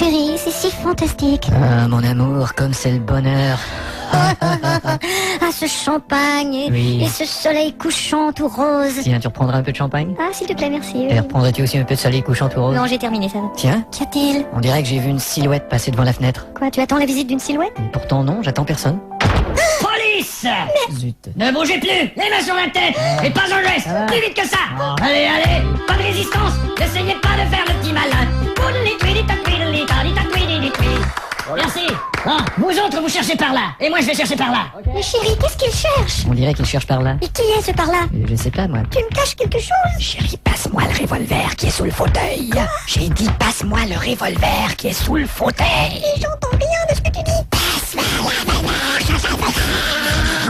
chérie, c'est si fantastique. Ah, mon amour, comme c'est le bonheur. Ah, ce champagne Oui. et ce soleil couchant tout rose. Tiens, tu reprendras un peu de champagne? Ah, s'il te plaît, merci. Et reprendrais-tu aussi un peu de soleil couchant tout rose? Non, j'ai terminé, ça va. Tiens, Qu'y a-t-il? on dirait que j'ai vu une silhouette passer devant la fenêtre. Quoi, tu attends la visite d'une silhouette? Et pourtant non, j'attends personne. Police! Zut. Ne bougez plus! Les mains sur la tête! Et pas un geste! Plus vite que ça! Allez, allez! Pas de résistance! N'essayez pas de faire le petit malin! Merci! Bon, vous autres, vous cherchez par là! Et moi, je vais chercher par là! Mais chérie, qu'est-ce qu'il cherche? On dirait qu'il cherche par là. Et qui est ce par-là? Je sais pas, moi. Tu me caches quelque chose? Chérie, passe-moi le revolver qui est sous le fauteuil! J'ai dit, passe-moi le revolver qui est sous le fauteuil! J'entends rien de ce que tu dis.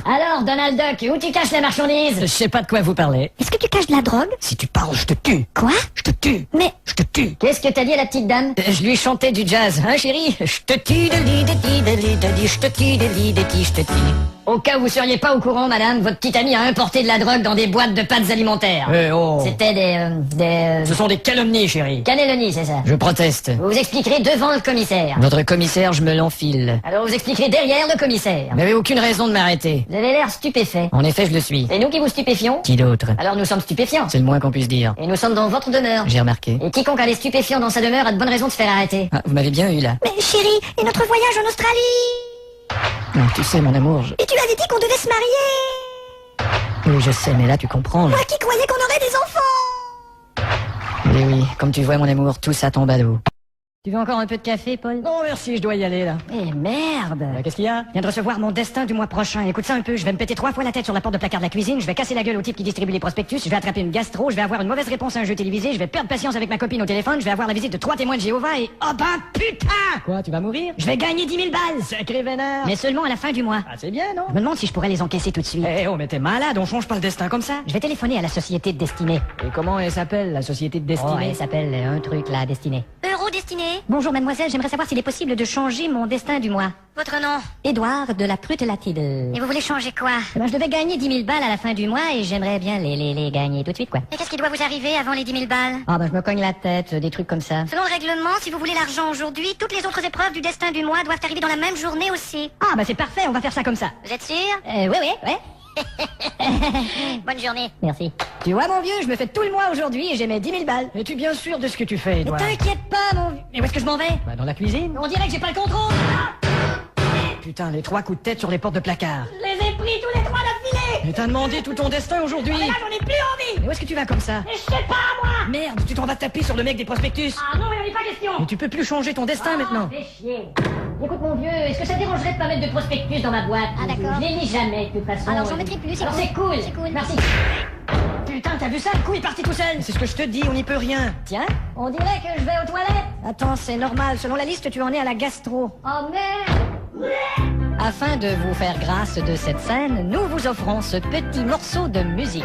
Alors, Donald Duck, où tu caches la marchandise? Je sais pas de quoi vous parlez. Est-ce que tu caches de la drogue? Si tu parles, je te tue! Quoi? Je te tue! Mais Je te tue! Qu'est-ce que t'as dit à la petite dame? Je lui chantais du jazz, hein chérie? Je te tue, je te tue, je te tue. Au cas où vous seriez pas au courant, madame, votre petite amie a importé de la drogue dans des boîtes de pâtes alimentaires. Oh. C'était des Ce sont des calomnies, chérie. cannelloni, c'est ça. Je proteste. Vous vous expliquerez devant le commissaire. Votre commissaire, je me l'enfile. Alors vous expliquerez derrière le commissaire. Vous n'avez aucune raison de m'arrêter. Vous avez l'air stupéfait. En effet, je le suis. C'est nous qui vous stupéfions? Qui d'autre? Alors nous sommes stupéfiants. C'est le moins qu'on puisse dire. Et nous sommes dans votre demeure. J'ai remarqué. Et quiconque a des stupéfiants dans sa demeure a de bonnes raisons de se faire arrêter. Ah, vous m'avez bien eu, là. Mais chérie, et notre voyage en Australie? Non, tu sais, mon amour, Et tu avais dit qu'on devait se marier? Oui, je sais, mais là, tu comprends. Moi qui croyais qu'on aurait des enfants! Oui, oui, comme tu vois, mon amour, tout ça tombe à l'eau. Tu veux encore un peu de café, Paul? Non, merci, je dois y aller, là. Eh merde! Qu'est-ce qu'il y a? Je viens de recevoir mon destin du mois prochain. Écoute ça un peu, je vais me péter 3 fois la tête sur la porte de placard de la cuisine, je vais casser la gueule au type qui distribue les prospectus, je vais attraper une gastro, je vais avoir une mauvaise réponse à un jeu télévisé, je vais perdre patience avec ma copine au téléphone, je vais avoir la visite de 3 témoins de Jéhovah et... Oh ben putain! Quoi, tu vas mourir? Je vais gagner 10 000 balles! Sacré vénère! Mais seulement à la fin du mois. Ah, c'est bien, non? Je me demande si je pourrais les encaisser tout de suite. Eh, oh, mais t'es malade, on change pas le destin comme ça. Je vais téléphoner à la société de destinée. Et comment elle s'appelle, la société de Oh, destinée? elle s'appelle un truc, la destinée. Eurodestiné? Bonjour mademoiselle, j'aimerais savoir s'il est possible de changer mon destin du mois. Votre nom? Édouard de la Prutelatide. Et vous voulez changer quoi? Eh ben, je devais gagner 10 000 balles à la fin du mois et j'aimerais bien les gagner tout de suite, quoi. Et qu'est-ce qui doit vous arriver avant les 10 000 balles? Ah ben, je me cogne la tête, des trucs comme ça. Selon le règlement, si vous voulez l'argent aujourd'hui, toutes les autres épreuves du destin du mois doivent arriver dans la même journée aussi. Ah ben, c'est parfait, on va faire ça comme ça. Vous êtes sûr? Ouais. Bonne journée. Merci. Tu vois, mon vieux, je me fais tout le mois aujourd'hui et j'ai mes 10 000 balles. Es-tu bien sûr de ce que tu fais, Mais Edouard? t'inquiète pas, mon vieux. Mais où est-ce que je m'en vais? Bah, dans la cuisine. On dirait que j'ai pas le contrôle. Putain, les 3 coups de tête sur les portes de placard. Je les ai pris tous les 3 d'affilée. Mais t'as demandé tout ton destin aujourd'hui. Mais là, j'en ai plus envie. Mais où est-ce que tu vas comme ça? Mais je sais pas, moi. Merde, tu t'en vas taper sur le mec des prospectus. Ah non, il en est pas question. Mais tu peux plus changer ton destin maintenant. Fais chier. Écoute mon vieux, est-ce que ça te dérangerait de pas mettre de prospectus dans ma boîte? Ah, d'accord. Je les lis jamais de toute façon. Alors, j'en mettrai plus, c'est Alors, cool. c'est cool. C'est cool. Merci. Putain, t'as vu ça? Le coup est parti tout seul. C'est ce que je te dis, on n'y peut rien. Tiens, on dirait que je vais aux toilettes. Attends, c'est normal. Selon la liste, tu en es à la gastro. Oh merde. Afin de vous faire grâce de cette scène, nous vous offrons ce petit morceau de musique.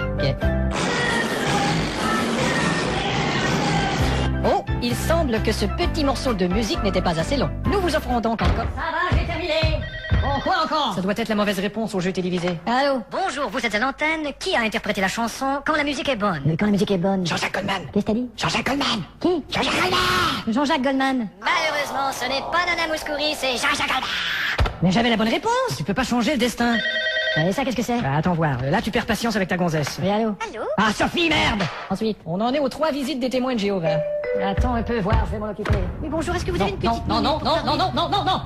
Oh, il semble que ce petit morceau de musique n'était pas assez long. Nous vous offrons donc encore... Ça va, j'ai terminé. Bon, quoi encore? Ça doit être la mauvaise réponse au jeu télévisé. Allô? Bonjour, vous êtes à l'antenne. Qui a interprété la chanson Quand la musique est bonne? Quand la musique est bonne... Jean-Jacques Goldman. Qu'est-ce que t'as dit? Jean-Jacques Goldman. Qui? Jean-Jacques Goldman. Jean-Jacques Goldman. Malheureusement, ce n'est pas Nana Mouskouri, c'est Jean-Jacques Goldman. Mais j'avais la bonne réponse. Tu peux pas changer le destin. Et ça, qu'est-ce que c'est? Attends voir, là tu perds patience avec ta gonzesse. Oui, allô? Allô? Ah Sophie, merde. Ensuite. On en est aux 3 visites des témoins de Jéhovah. Attends un peu, voir, je vais m'en occuper. Oui, bonjour, est-ce que vous avez une petite non, minute pour parler? non.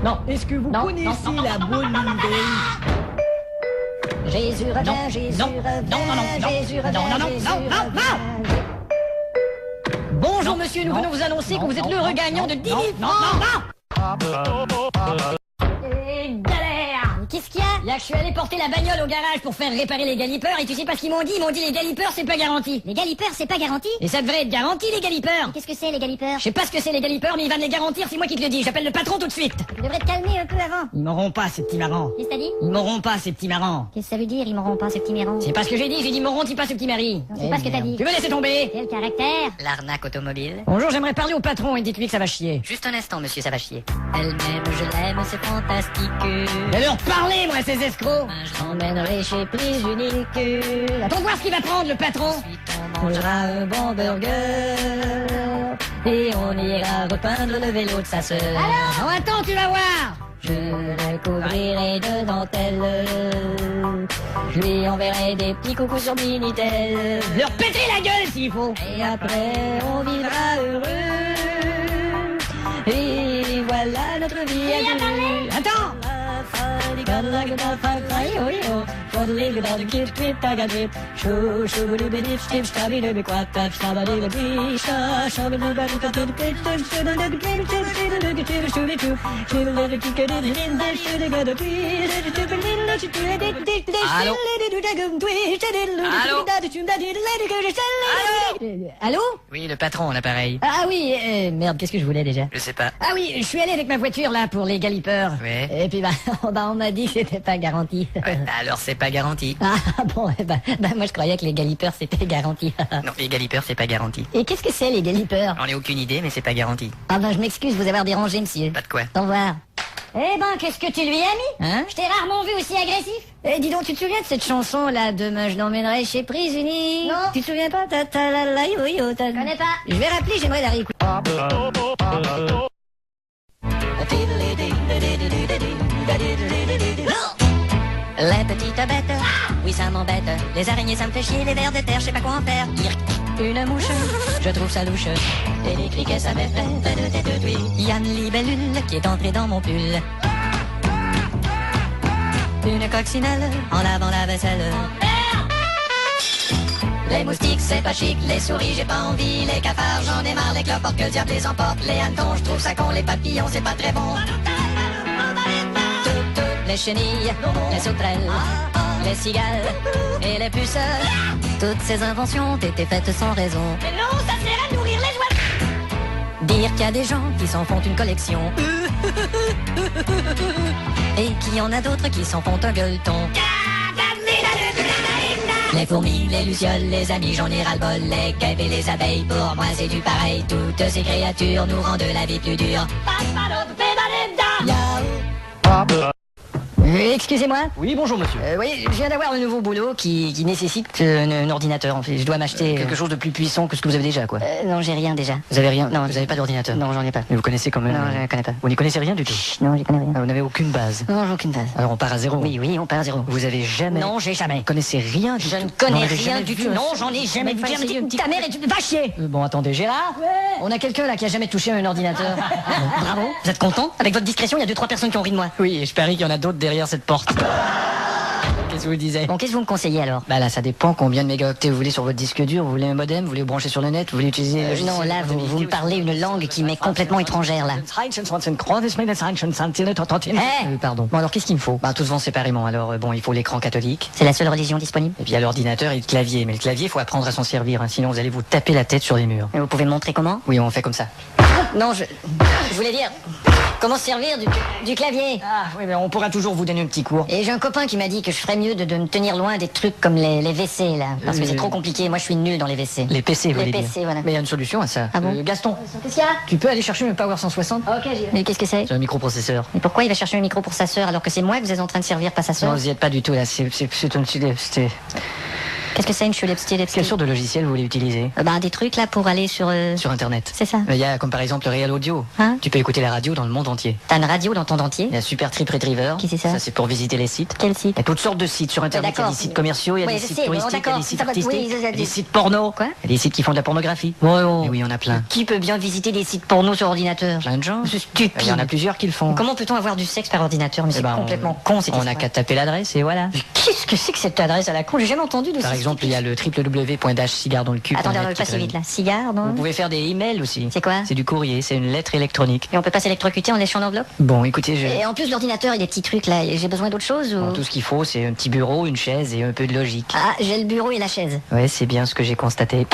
Non, est-ce que vous Non, connaissez la bonne nouvelle? Jésus revient, Non, Jésus non, revient, non, non, non, Jésus revient, non, non, non, Jésus non, non, revient. Bonjour Non, monsieur, nous non, venons vous annoncer que non, vous êtes non, l'heureux non, gagnant de 10 000 non, francs. Et galère! Qu'est-ce qu'il y a? Là, je suis allé porter la bagnole au garage pour faire réparer les galipeurs et tu sais pas ce qu'ils m'ont dit? Ils m'ont dit les galipeurs c'est pas garanti. Les galipeurs, c'est pas garanti? Et ça devrait être garanti les galipeurs. Qu'est-ce que c'est, les galipeurs? Je sais pas ce que c'est les galipeurs mais il va me les garantir, c'est moi qui te le dis. J'appelle le patron tout de suite. Tu devrais te calmer un peu avant. Ils m'auront pas ces petits marrants. Qu'est-ce que t'as dit? Ils m'auront pas ces petits marrants. Qu'est-ce que ça veut dire, ils m'auront pas, ce petit miron? C'est pas ce que j'ai dit m'auront-ils pas ce petit mari. Non, c'est pas ce que t'as dit. Tu veux laisser tomber? Quel caractère? L'arnaque automobile. Bonjour, j'aimerais parler au patron et dites-lui que ça va chier. Juste un instant, monsieur, ça va chier. Elle-même, je l'aime, c'est fantastique. Mais leur parler, moi, ces escrocs. Je Emmènerai chez Prise Unique. Attends voir ce qu'il va prendre, le patron. on Mangera un bon burger et on ira repeindre le vélo de sa sœur. Alors, attends, tu vas voir. Je le couvrirai de dentelle. Je lui enverrai des petits coucous sur Minitel. Leur péter la gueule s'il faut. Et après on vivra heureux. Et voilà notre vie à deux. Attends. Allô? Oui, le patron, l'appareil. Ah oui, merde, qu'est-ce que je voulais déjà? Je sais pas. Ah oui, je suis allé avec ma voiture là pour les galipeurs. Ouais. Et puis on m'a dit que c'était pas garanti. Ouais, alors c'est pas garanti. Ah bon, moi je croyais que les galipeurs c'était garanti. Non, les galipeurs, c'est pas garanti. Et qu'est-ce que c'est les galipeurs? J'en ai aucune idée, mais c'est pas garanti. Ah ben je m'excuse de vous avoir dérangé, monsieur. Pas de quoi. Au revoir. Eh ben, qu'est-ce que tu lui as mis? Hein? Je t'ai rarement vu aussi agressif. Eh, dis donc, tu te souviens de cette chanson là, Demain je l'emmènerai chez Prisonnier? Non. Tu te souviens pas? Connais pas. Je vais rappeler, j'aimerais la réécouter. Les petites bêtes, oui ça m'embête. Les araignées ça me fait chier, les vers de terre, je sais pas quoi en faire. Une mouche, je trouve ça louche. Et les criquets ça m'effraie, de tête d'huile. Il y a une libellule qui est entrée dans mon pull. Une coccinelle en lavant la vaisselle. Les moustiques c'est pas chic, les souris j'ai pas envie, les cafards j'en ai marre, les cloportes que le diable les emporte, les hannetons je trouve ça con, les papillons c'est pas très bon. Les chenilles, les sauterelles, les cigales et les puces. Toutes ces inventions ont été faites sans raison. Mais non, ça sert à nourrir les oiseaux. Dire qu'il y a des gens qui s'en font une collection. Et qu'il y en a d'autres qui s'en font un gueuleton. Les fourmis, les lucioles, les amis, j'en ai ras-le-bol. Les guêpes et les abeilles, pour moi c'est du pareil. Toutes ces créatures nous rendent la vie plus dure. Excusez-moi. Oui, bonjour monsieur. Oui, je viens d'avoir un nouveau boulot qui nécessite un ordinateur. En fait, je dois m'acheter Quelque chose de plus puissant que ce que vous avez déjà, quoi. non, j'ai rien déjà. Vous avez rien? Non, Vous avez pas d'ordinateur? Non, j'en ai pas. Mais vous connaissez quand même? Non, je ne connais pas. Vous n'y connaissez rien du tout? Non, j'y connais rien. Ah, vous n'avez aucune base? Non, j'ai aucune base. Alors on part à zéro? Oui, on part à zéro. Vous avez jamais? Non, j'ai jamais. Vous connaissez rien du tout? Je ne connais Vous n'avez rien jamais du vu tout. un Non, seul- j'en ai jamais vu. Pas essayé un petit- Ta mère et tu va chier. Bon, attendez, Gérard? On a quelqu'un là qui a jamais touché un ordinateur. Bravo. Vous êtes content? Avec votre discrétion, il y a 2-3 personnes qui ont ri de moi. Oui, et je parie qu'il y en a d'autres derrière cette porte. Qu'est-ce que vous disiez? Bon, qu'est-ce que vous me conseillez alors? Bah là, ça dépend combien de mégaoctets vous voulez sur votre disque dur. Vous voulez un modem, vous voulez vous brancher sur le net, vous voulez utiliser... le Non, logiciel là, de vous me vidéo. parlez une langue qui m'est complètement étrangère là. Pardon. Bon, alors qu'est-ce qu'il me faut? Bah, tout se vend séparément. Alors, bon, il faut l'écran catholique. C'est la seule religion disponible. Et puis, il y a l'ordinateur et le clavier. Mais le clavier, il faut apprendre à s'en servir, hein, sinon vous allez vous taper la tête sur les murs. Et vous pouvez me montrer comment? Oui, on fait comme ça. Non, je voulais dire comment se servir du clavier. Ah, oui, mais on pourra toujours vous donner un petit cours. Et j'ai un copain qui m'a dit que je ferais mieux de me tenir loin des trucs comme les WC là, parce que c'est trop compliqué. Moi, je suis nul dans les WC. Les PC, vous Les voulez dire. PC, voilà. Mais il y a une solution à ça. Ah bon Gaston, Qu'est-ce qu'il y a? tu peux aller chercher un Power 160? Ok, j'y vais. Mais qu'est-ce que c'est? C'est un microprocesseur. Mais pourquoi il va chercher un micro pour sa sœur alors que c'est moi que vous êtes en train de servir, pas sa Non, sœur? vous y êtes pas du tout là. C'est c'était... Qu'est-ce que c'est une chulette? Quelle sorte de logiciel vous voulez utiliser? Bah des trucs là pour aller sur. Sur Internet. C'est ça. Il y a comme par exemple le Real Audio. Hein? Tu peux écouter la radio dans le monde entier. T'as une radio dans ton dentier? Il y a Super Trip Retriever. Qui c'est ça? Ça c'est pour visiter les sites. Quel site? Il y a toutes sortes de sites sur Internet. Il y a d'accord. des sites commerciaux, il y a Oui, des je sites sais, bon, touristiques, il y a d'accord, des sites ça va, artistiques, oui, il y a des dit. sites porno. Quoi? Il y a des sites qui font de la pornographie. Ouais, Et oui, il y en a plein. Qui peut bien visiter des sites porno sur ordinateur? Plein de gens. C'est stupide. Il y en a plusieurs qui le font. Comment peut-on avoir du sexe par ordinateur? Mais Eh c'est ben, complètement con cette On histoire. n'a qu'à taper l'adresse et voilà. Qu'est-ce que c'est que cette adresse à la con? J'ai jamais entendu de Par ça. exemple, il y a le www.cigardonslecul. Attendez, on va pas si vite là. Cigare, non? Vous pouvez faire des emails aussi. C'est quoi? C'est du courrier, c'est une lettre électronique. Et on peut pas s'électrocuter en léchant l'enveloppe? Bon, écoutez, Et en plus, l'ordinateur, il y a des petits trucs là. J'ai besoin d'autre chose ou? Bon, tout ce qu'il faut, c'est un petit bureau, une chaise et un peu de logique. Ah, j'ai le bureau et la chaise. Ouais, c'est bien ce que j'ai constaté.